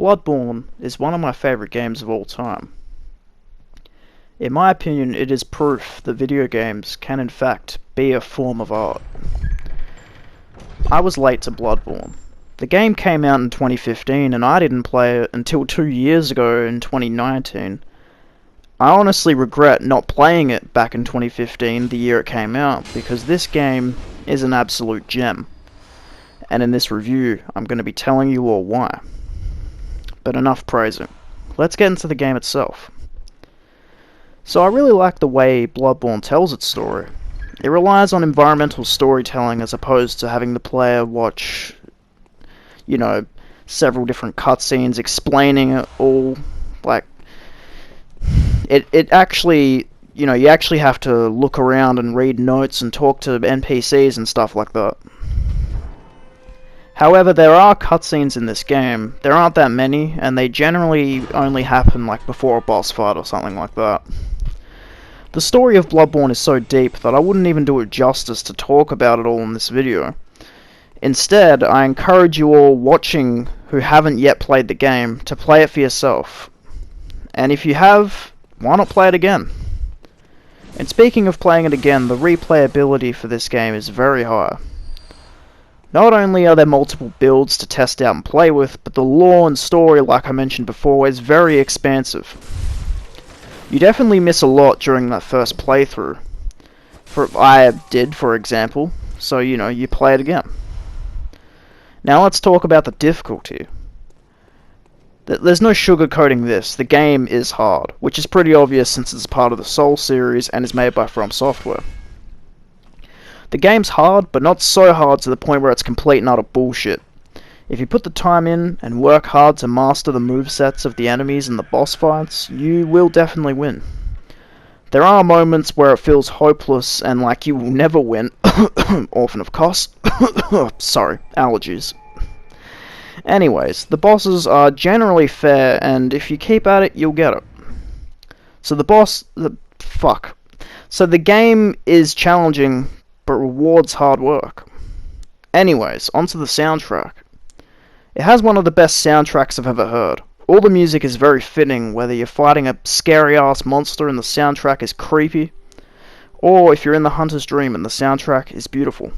Bloodborne is one of my favourite games of all time. In my opinion, it is proof that video games can in fact be a form of art. I was late to Bloodborne. The game came out in 2015 and I didn't play it until 2 years ago in 2019. I honestly regret not playing it back in 2015, the year it came out, because this game is an absolute gem. And in this review, I'm going to be telling you all why. But enough praising. Let's get into the game itself. So I really like the way Bloodborne tells its story. It relies on environmental storytelling as opposed to having the player watch, several different cutscenes explaining it all. Like, it actually, you actually have to look around and read notes and talk to NPCs and stuff like that. However, there are cutscenes in this game. There aren't that many, and they generally only happen like before a boss fight or something like that. The story of Bloodborne is so deep that I wouldn't even do it justice to talk about it all in this video. Instead, I encourage you all watching who haven't yet played the game to play it for yourself. And if you have, why not play it again? And speaking of playing it again, the replayability for this game is very high. Not only are there multiple builds to test out and play with, but the lore and story, like I mentioned before, is very expansive. You definitely miss a lot during that first playthrough. I did, for example, so you play it again. Now let's talk about the difficulty. There's no sugarcoating this, the game is hard, which is pretty obvious since it's part of the Soul series and is made by From Software. The game's hard, but not so hard to the point where it's complete and utter bullshit. If you put the time in and work hard to master the movesets of the enemies and the boss fights, you will definitely win. There are moments where it feels hopeless and like you will never win. Orphan of cost. Sorry, allergies. Anyways, the bosses are generally fair, and if you keep at it, you'll get it. So the game is challenging, but rewards hard work. Anyways, onto the soundtrack. It has one of the best soundtracks I've ever heard. All the music is very fitting, whether you're fighting a scary-ass monster and the soundtrack is creepy, or if you're in the hunter's dream and the soundtrack is beautiful.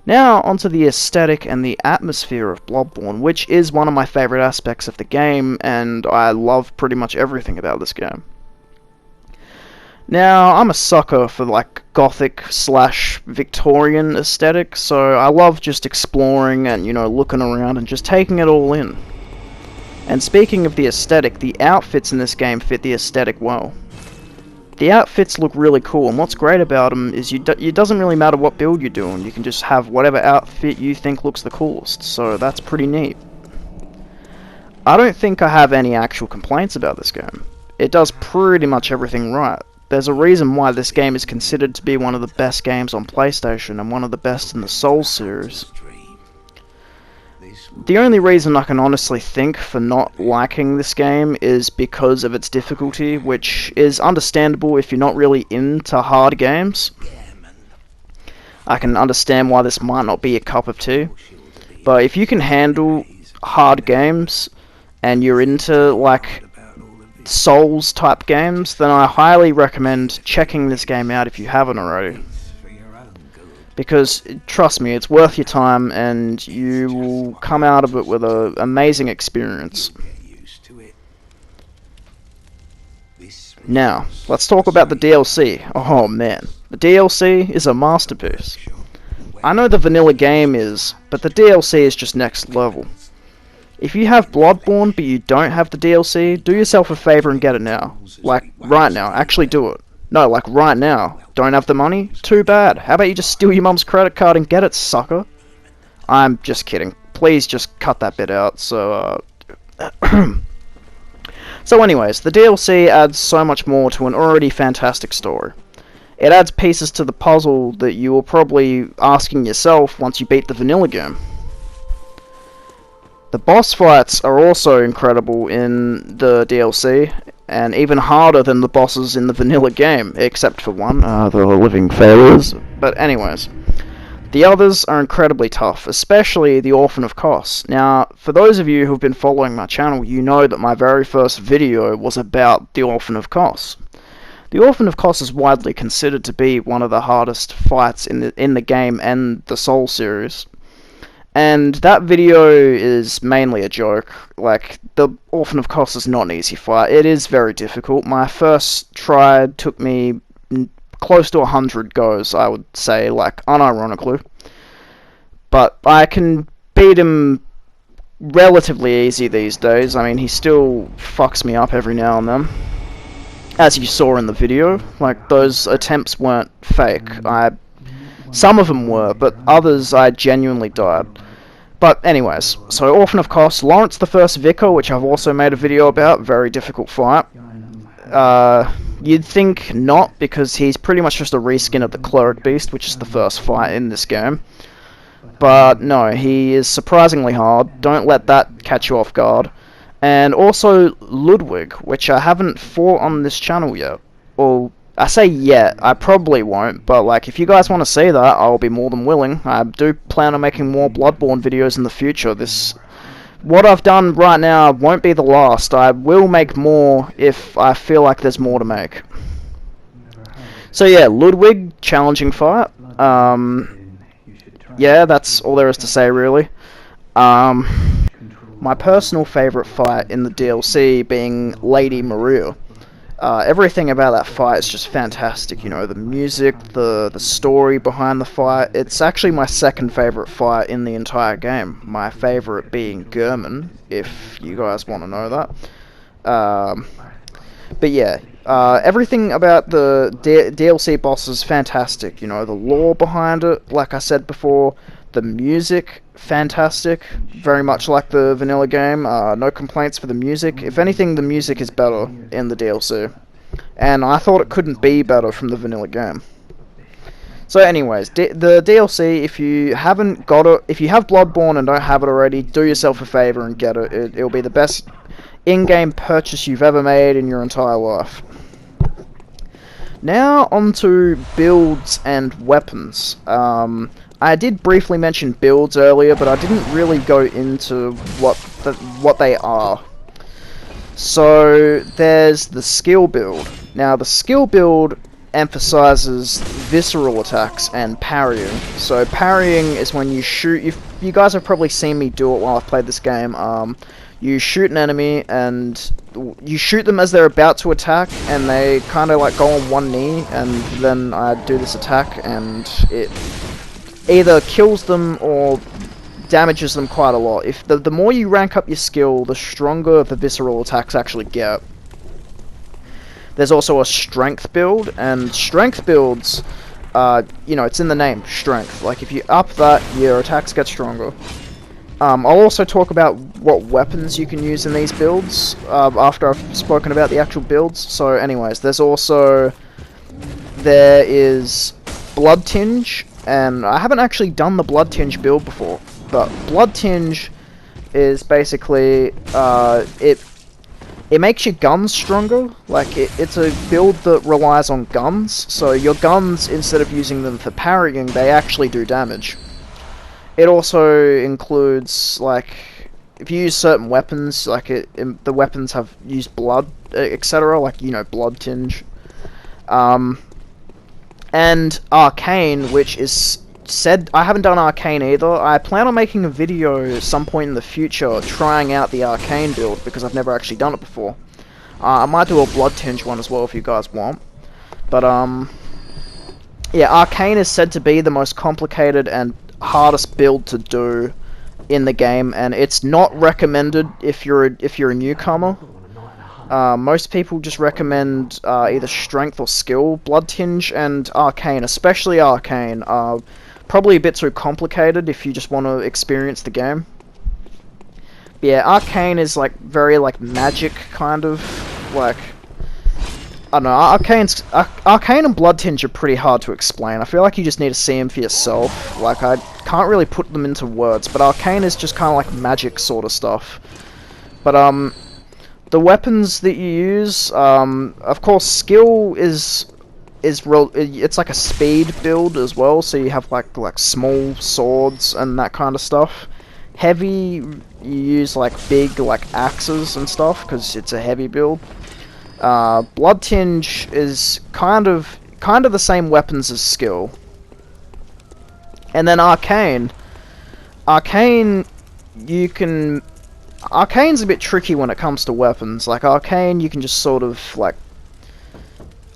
Now, onto the aesthetic and the atmosphere of Bloodborne, which is one of my favourite aspects of the game, and I love pretty much everything about this game. Now, I'm a sucker for gothic/Victorian aesthetic, so I love just exploring and, looking around and just taking it all in. And speaking of the aesthetic, the outfits in this game fit the aesthetic well. The outfits look really cool, and what's great about them is it doesn't really matter what build you're doing, you can just have whatever outfit you think looks the coolest, so that's pretty neat. I don't think I have any actual complaints about this game. It does pretty much everything right. There's a reason why this game is considered to be one of the best games on PlayStation and one of the best in the Soul series. The only reason I can honestly think for not liking this game is because of its difficulty, which is understandable if you're not really into hard games. I can understand why this might not be a cup of tea, but if you can handle hard games and you're into Souls type games, then I highly recommend checking this game out if you haven't already. Because, trust me, it's worth your time and you will come out of it with an amazing experience. Now, let's talk about the DLC. Oh man, the DLC is a masterpiece. I know the vanilla game is, but the DLC is just next level. If you have Bloodborne but you don't have the DLC, do yourself a favor and get it now. Right now. Actually do it. No, right now. Don't have the money? Too bad. How about you just steal your mum's credit card and get it, sucker? I'm just kidding. Please just cut that bit out, So anyways, the DLC adds so much more to an already fantastic story. It adds pieces to the puzzle that you were probably asking yourself once you beat the vanilla game. The boss fights are also incredible in the DLC, and even harder than the bosses in the vanilla game, except for one, the Living Failures. But anyways, The others are incredibly tough, especially the Orphan of Kos. Now, for those of you who've been following my channel, you know that my very first video was about the Orphan of Kos. The Orphan of Kos is widely considered to be one of the hardest fights in the game and the Soul series. And that video is mainly a joke. Like, the Orphan of Kos is not an easy fight. It is very difficult. My first try took me close to 100 goes, I would say, like, unironically. But I can beat him relatively easy these days. I mean, he still fucks me up every now and then. As you saw in the video, like, those attempts weren't fake. Some of them were, but others I genuinely died. But anyways, so Orphan of Kos, Lawrence the First Vicar, which I've also made a video about, very difficult fight. You'd think not, because he's pretty much just a reskin of the Cleric Beast, which is the first fight in this game. But no, he is surprisingly hard. Don't let that catch you off guard. And also Ludwig, which I haven't fought on this channel yet. Well, I say yet, I probably won't, but like, if you guys want to see that, I'll be more than willing. I do plan on making more Bloodborne videos in the future. What I've done right now won't be the last. I will make more if I feel like there's more to make. So yeah, Ludwig, challenging fight. Yeah, that's all there is to say, really. My personal favourite fight in the DLC being Lady Maria. Everything about that fight is just fantastic, you know, the music, the story behind the fight. It's actually my second favourite fight in the entire game. My favourite being German, if you guys want to know that. But yeah, everything about the DLC boss is fantastic, you know, the lore behind it, like I said before, the music, fantastic, very much like the vanilla game, no complaints for the music. If anything, the music is better in the DLC, and I thought it couldn't be better from the vanilla game. So anyways, the DLC, if you haven't got it, if you have Bloodborne and don't have it already, do yourself a favour and get it. It'll be the best in-game purchase you've ever made in your entire life. Now onto builds and weapons. I did briefly mention builds earlier, but I didn't really go into what they are. So there's the skill build. Now the skill build emphasizes visceral attacks and parrying. So parrying is when you shoot. You guys have probably seen me do it while I've played this game. You shoot an enemy and you shoot them as they're about to attack, and they kind of like go on one knee, and then I do this attack, and it either kills them or damages them quite a lot. If the more you rank up your skill, the stronger the visceral attacks actually get. There's also a strength build, and strength builds, you know, it's in the name, strength. Like, if you up that, your attacks get stronger. I'll also talk about what weapons you can use in these builds, after I've spoken about the actual builds. So anyways, there is Blood Tinge, and I haven't actually done the Blood Tinge build before, but Blood Tinge is basically, it makes your guns stronger. Like, it's a build that relies on guns, so your guns, instead of using them for parrying, they actually do damage. It also includes, like, if you use certain weapons, like, the weapons have used blood, etc., like, you know, Blood Tinge. And Arcane, which is said... I haven't done Arcane either. I plan on making a video at some point in the future trying out the Arcane build, because I've never actually done it before. I might do a Blood Tinge one as well if you guys want. But, yeah, Arcane is said to be the most complicated and hardest build to do in the game, and it's not recommended if you're a newcomer. Most people just recommend either strength or skill. Blood Tinge and Arcane, especially Arcane, are probably a bit too complicated if you just want to experience the game. But yeah, Arcane is like very like magic kind of, like, I don't know, Arcane and Blood Tinge are pretty hard to explain. I feel like you just need to see them for yourself. Like, I can't really put them into words, but Arcane is just kind of like magic sort of stuff. But, the weapons that you use, of course, skill is is real. It's like a speed build as well, so you have like small swords and that kind of stuff. Heavy, you use like big like axes and stuff because it's a heavy build. Blood Tinge is kind of the same weapons as skill. And then Arcane, you can. Arcane's a bit tricky when it comes to weapons. Like Arcane, you can just sort of like.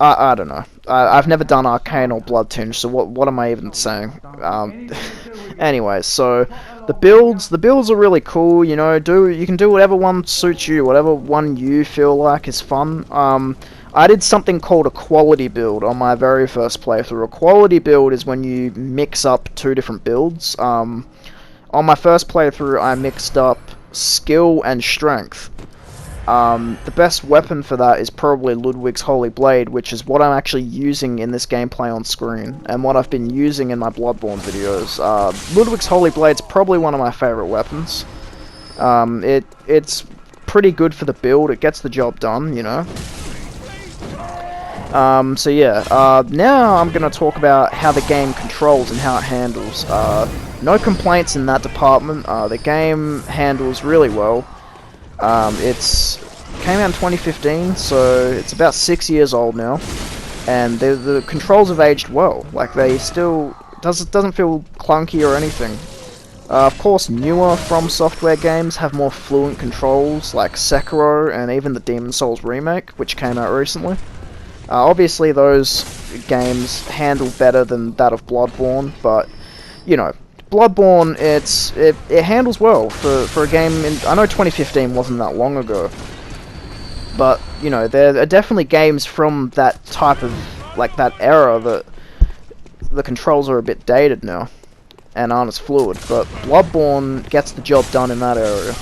I don't know. I've never done Arcane or Blood Tinge, so what am I even saying? Anyway, so the builds are really cool. You know, you can do whatever one suits you, whatever one you feel like is fun. I did something called a quality build on my very first playthrough. A quality build is when you mix up two different builds. On my first playthrough, I mixed up skill and strength. The best weapon for that is probably Ludwig's Holy Blade, which is what I'm actually using in this gameplay on screen, and what I've been using in my Bloodborne videos. Ludwig's Holy Blade's probably one of my favourite weapons. It's pretty good for the build, it gets the job done, you know. So yeah, now I'm going to talk about how the game controls and how it handles. No complaints in that department. The game handles really well. It came out in 2015, so it's about 6 years old now, and the controls have aged well. Like, they still doesn't feel clunky or anything. Of course, newer From Software games have more fluent controls, like Sekiro and even the Demon's Souls remake, which came out recently. Obviously, those games handle better than that of Bloodborne, but you know. Bloodborne, it handles well for a game. I know 2015 wasn't that long ago, but you know there are definitely games from that type of that era that the controls are a bit dated now and aren't as fluid. But Bloodborne gets the job done in that area.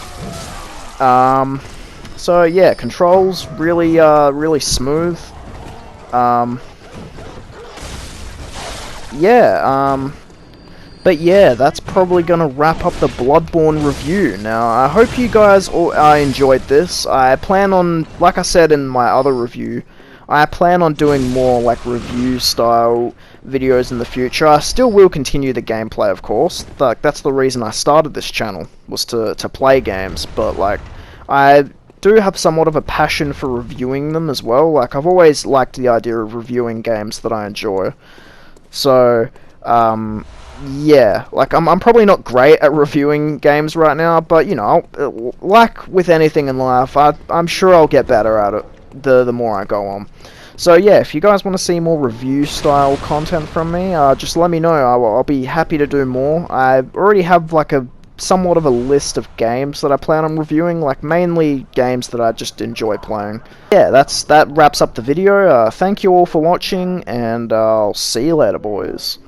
So yeah, controls really smooth. But yeah, that's probably going to wrap up the Bloodborne review. Now, I hope you guys all enjoyed this. I plan on, like I said in my other review, I plan on doing more like review style videos in the future. I still will continue the gameplay, of course. Like, that's the reason I started this channel, was to play games. But like, I do have somewhat of a passion for reviewing them as well. Like, I've always liked the idea of reviewing games that I enjoy. So, yeah, like I'm probably not great at reviewing games right now, but you know, like with anything in life, I'm sure I'll get better at it the more I go on. So yeah, if you guys want to see more review style content from me, just let me know. I'll be happy to do more. I already have like a somewhat of a list of games that I plan on reviewing, like mainly games that I just enjoy playing. Yeah, that wraps up the video. Thank you all for watching, and I'll see you later, boys.